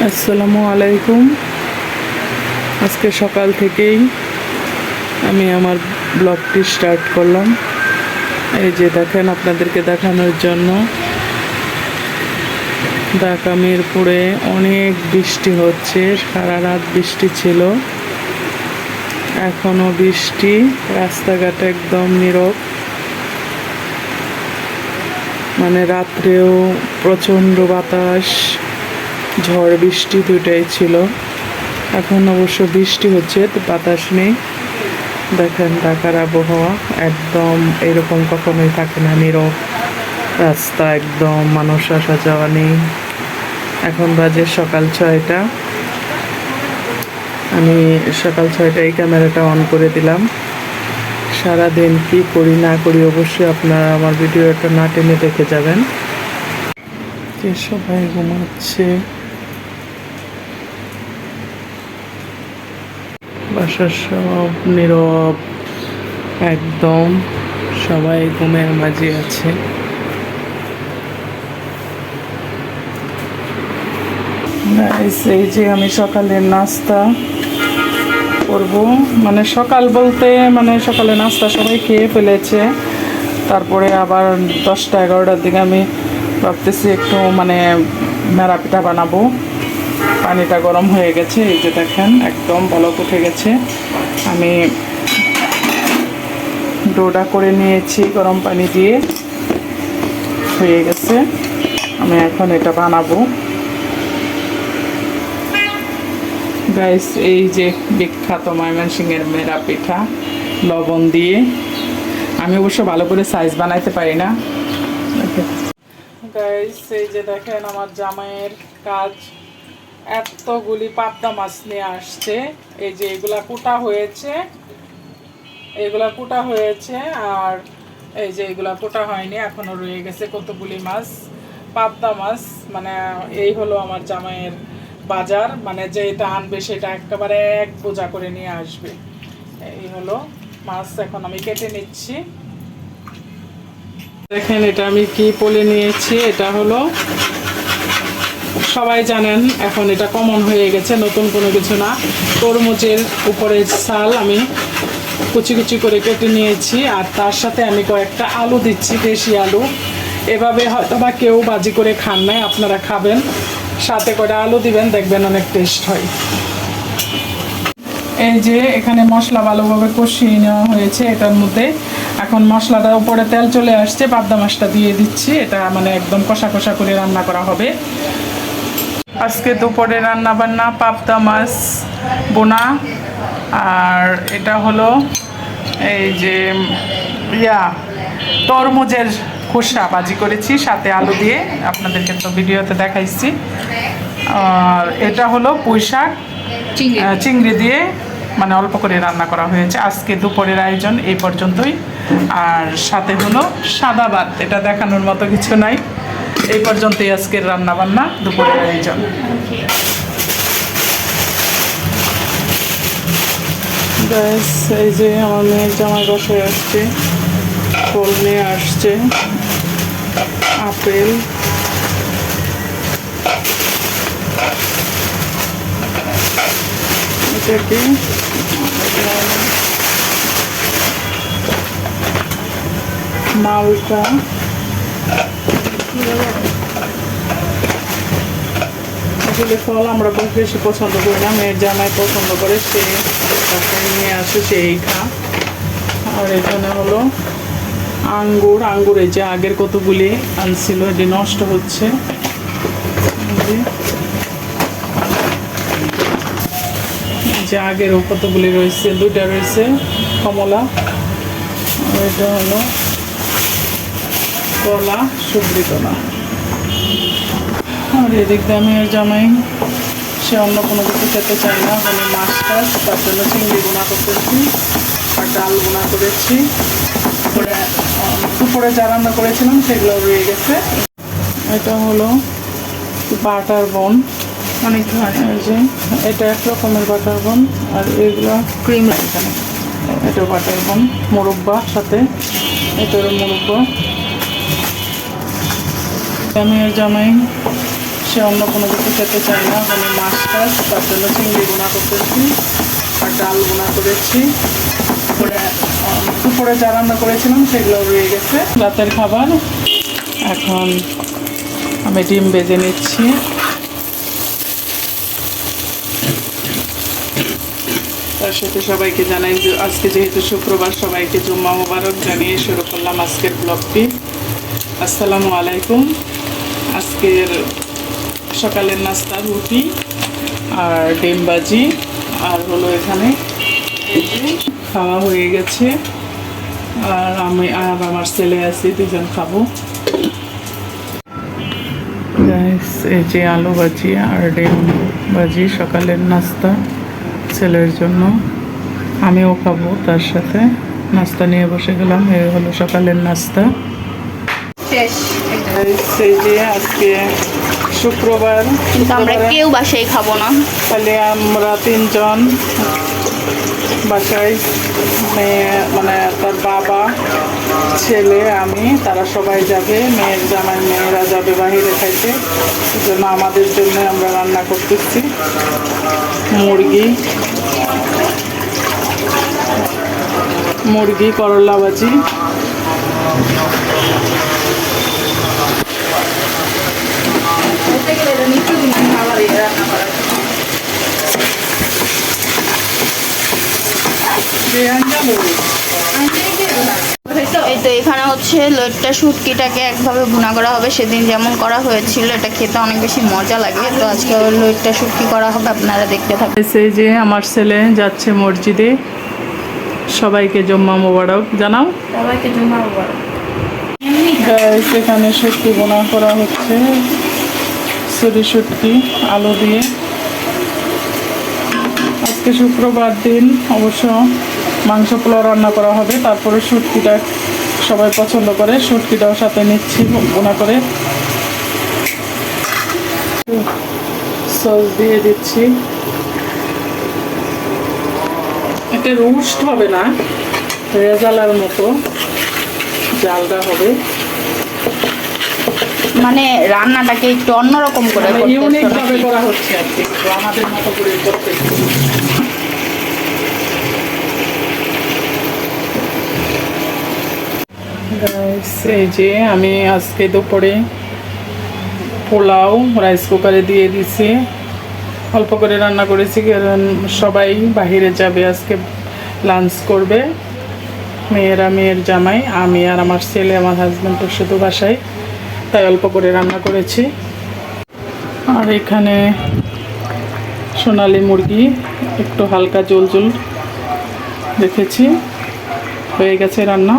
আসসালামু আলাইকুম। আজকে সকাল থেকেই আমি আমার ব্লগটি স্টার্ট করলাম। এই যে দেখেন, আপনাদেরকে দেখানোর জন্য ঢাকা মিরপুরে অনেক বৃষ্টি হচ্ছে। সারা রাত বৃষ্টি ছিল, এখনও বৃষ্টি। রাস্তাঘাট একদম নীরব, মানে রাত্রেও প্রচণ্ড বাতাস, ঝড় বৃষ্টি দুইটাই ছিল। এখন অবশ্য বৃষ্টি হচ্ছে, তো বাতাস নেই। দেখেন ঢাকার আবহাওয়া একদম এরকম কখনোই থাকে না, নীরব রাস্তা, একদম মানুষ আসা যাওয়া নেই। এখন বাজে সকাল 6টা। আমি সকাল 6টায় ক্যামেরাটা অন করে দিলাম। সারাদিন কি করি না করি অবশ্যই আপনারা আমার ভিডিওটা না টেনে দেখে যাবেন। যে সবাই ঘুমাচ্ছে, বাসার সব নীরব, একদম সবাই ঘুমের মাঝে আছে। এই যে আমি সকালের নাস্তা করব, মানে সকাল বলতে মানে সকালে নাস্তা সবাই খেয়ে ফেলেছে। তারপরে আবার 10টা-11টার দিকে আমি ভাবতেছি একটু মানে মেরা পিঠা বানাবো। পানিটা গরম হয়ে গেছে, এই যে দেখেন একদম বলক উঠে গেছে। আমি ডোটা করে নিয়েছি গরম পানি দিয়ে, হয়ে গেছে। আমি এখন এটা বানাবো। গাইস, এই যে বিখ্যাত ময়মনসিংহের মেরা পিঠা লবণ দিয়ে। আমি অবশ্য ভালো করে সাইজ বানাইতে পারি না। গাইস, এই যে দেখেন আমার জামাইয়ের কাজ, এতগুলি পাবদা মাছ নিয়ে আসছে। এই যে এগুলা কুটা হয়েছে, এগুলা কুটা হয়েছে, আর এই যে এগুলা কুটা হয়নি, এখনো রয়ে গেছে কতগুলি মাছ, পাবদা মাছ। মানে এই হলো আমার জামাইয়ের বাজার, মানে যেটা আনবে সেটা একেবারে এক বোঝা করে নিয়ে আসবে। এই হলো মাছ, এখন আমি কেটে নিচ্ছি। দেখেন এটা আমি কি পলে নিয়েছি, এটা হলো, সবাই জানেন এখন এটা কমন হয়ে গেছে, নতুন কোনো কিছু না। তরমুজের উপরের ছাল আমি কুচি কুচি করে কেটে নিয়েছি, আর তার সাথে আমি কয়েকটা আলু দিচ্ছি, দেশি আলু। এভাবে হয়তো বা কেউ ভাজি করে খান নাই, আপনারা খাবেন, সাথে করে আলু দিবেন, দেখবেন অনেক টেস্ট হয়। এই যে এখানে মশলা ভালোভাবে কষিয়ে নেওয়া হয়েছে এটার মধ্যে। এখন মশলাটার উপরে তেল চলে আসছে, পাবদা মাছটা দিয়ে দিচ্ছি। এটা মানে একদম কষা কষা করে রান্না করা হবে। আজকে দুপুরে রান্না বান্না পাবদা মাছ বোনা, আর এটা হলো এই যে তরমুজের খোসা ভাজি করেছি সাথে আলু দিয়ে, আপনাদেরকে তো ভিডিওতে দেখাইছি। আর এটা হলো পুঁই শাক চিংড়ি দিয়ে মানে অল্প করে রান্না করা হয়েছে। আজকে দুপুরের আয়োজন এই পর্যন্তই। আর সাথে হলো সাদা ভাত, এটা দেখানোর মতো কিছু নাই। এই পর্যন্তই আজকের রান্না বান্না, দুপুরের আয়োজন। ব্যাস, এই যে আমার মেয়ের জামাই বসে আসছে, ফল নিয়ে আসছে, আপেল, এটা কি মালটা, আসলে ফল আমরা বেশি পছন্দ করি না, মেয়ের জামাই পছন্দ করে, সে তাকে নিয়ে আসে, সেই খা। আর এখানে হলো আঙ্গুর, আঙ্গুরে যে আগের কতগুলি আনছিল, এটি নষ্ট হচ্ছে। যে আগেরও কতগুলি রয়েছে, দুইটা রয়েছে কমলা, আর এটা হলো কলা, সবজি কলা। আর এদিক দিয়ে আমি জামাই, সে অন্য কোনো কিছু খেতে চায় না, মানে মাছ টাছ, তার জন্য চিংড়ি বোনা করতেছি আর ডাল বোনা করেছি। দুপুরে যা রান্না করেছিলাম সেগুলো রয়ে গেছে। এটা হলো বাটার বন, অনেক ধরনের, যে এটা এক রকমের বাটার বন, আর এগুলো ক্রিম এখানে, এটা বাটার বন, মোরব্বা সাথে, এটারও মোরব্বা। আমি জামাই সে অন্য কোনো কিছু খেতে চায় না, কোনো মাছ টাছ, তার জন্য চিংড়ি বোনা করতেছি আর ডাল বোনা করেছি। দুপুরে যা রান্না করেছিলাম সেগুলো রয়ে গেছে রাতের খাবার। এখন আমি ডিম ভেজে নিচ্ছি। তার সাথে সবাইকে জানাই যে আজকে যেহেতু শুক্রবার, সবাইকে জুম্মা মোবারক জানিয়ে শুরু করলাম আজকের ব্লগটি। আসসালামু আলাইকুম। আজকের সকালের নাস্তা রুটি আর ডিম ভাজি আর হলো এখানে খাওয়া হয়ে গেছে। আর আমি আর আমার ছেলে আছি, দুজন খাবো। এই যে আলু ভাজি আর ডিম ভাজি সকালের নাস্তা ছেলের জন্য, আমিও খাবো তার সাথে। নাস্তা নিয়ে বসে গেলাম, এই হলো সকালের নাস্তা। সেই যে আজকে শুক্রবার, কিন্তু আমরা কেউ বাসায় খাবো না, তাহলে আমরা তিনজন বাসায়, মেয়ে মানে তার বাবা, ছেলে, আমি, তারা সবাই যাবে। মেয়ের জামাই মেয়েরা যাবে বাহিরে খাইতে, এই জন্য আমাদের জন্য আমরা রান্না করতেছি মুরগি করলা ভাজি। এই তো এখানে হচ্ছে লইট্টা শুটকিটাকে একভাবে ভুনা করা হবে। সেদিন যেমন করা হয়েছিল, এটা খেতে অনেক বেশি মজা লাগে। তো আজকে লইট্টা শুটকি করা হবে, আপনারা দেখতে থাকুন। সেই যে আমার ছেলে যাচ্ছে মসজিদে। সবাইকে জুম্মা মোবারক জানাও। সবাইকে জুম্মা মোবারক। এখানে শুটকি বোনা করা হচ্ছে, সরি শুটকি আলু দিয়ে। আজকে শুক্রবার দিন, অবশ্য মাংস পোলাও রান্না করা হবে। তারপরে শুটকিটা সবাই পছন্দ করে, শুটকিটাও সাথে নিচ্ছি বোনা করে। সস দিয়ে দিচ্ছি। এটা রোস্ট হবে না, রেজালার মতো জালটা হবে, মানে রান্নাটাকে একটু অন্যরকম করে ইউনিক ভাবে করা হচ্ছে আর কি, আমাদের মতো করে করতেছি। এই যে আমি আজকে দুপুরে পোলাও রাইস কুকারে দিয়ে দিছি, অল্প করে রান্না করেছি কারণ সবাই বাহিরে যাবে, আজকে লাঞ্চ করবে। মেয়েরা, মেয়ের জামাই, আমি আর আমার ছেলে, আমার হাজব্যান্ড তো শুধু বাসায়, তাই অল্প করে রান্না করেছি। আর এখানে সোনালি মুরগি একটু হালকা জল রেখেছি, হয়ে গেছে রান্না।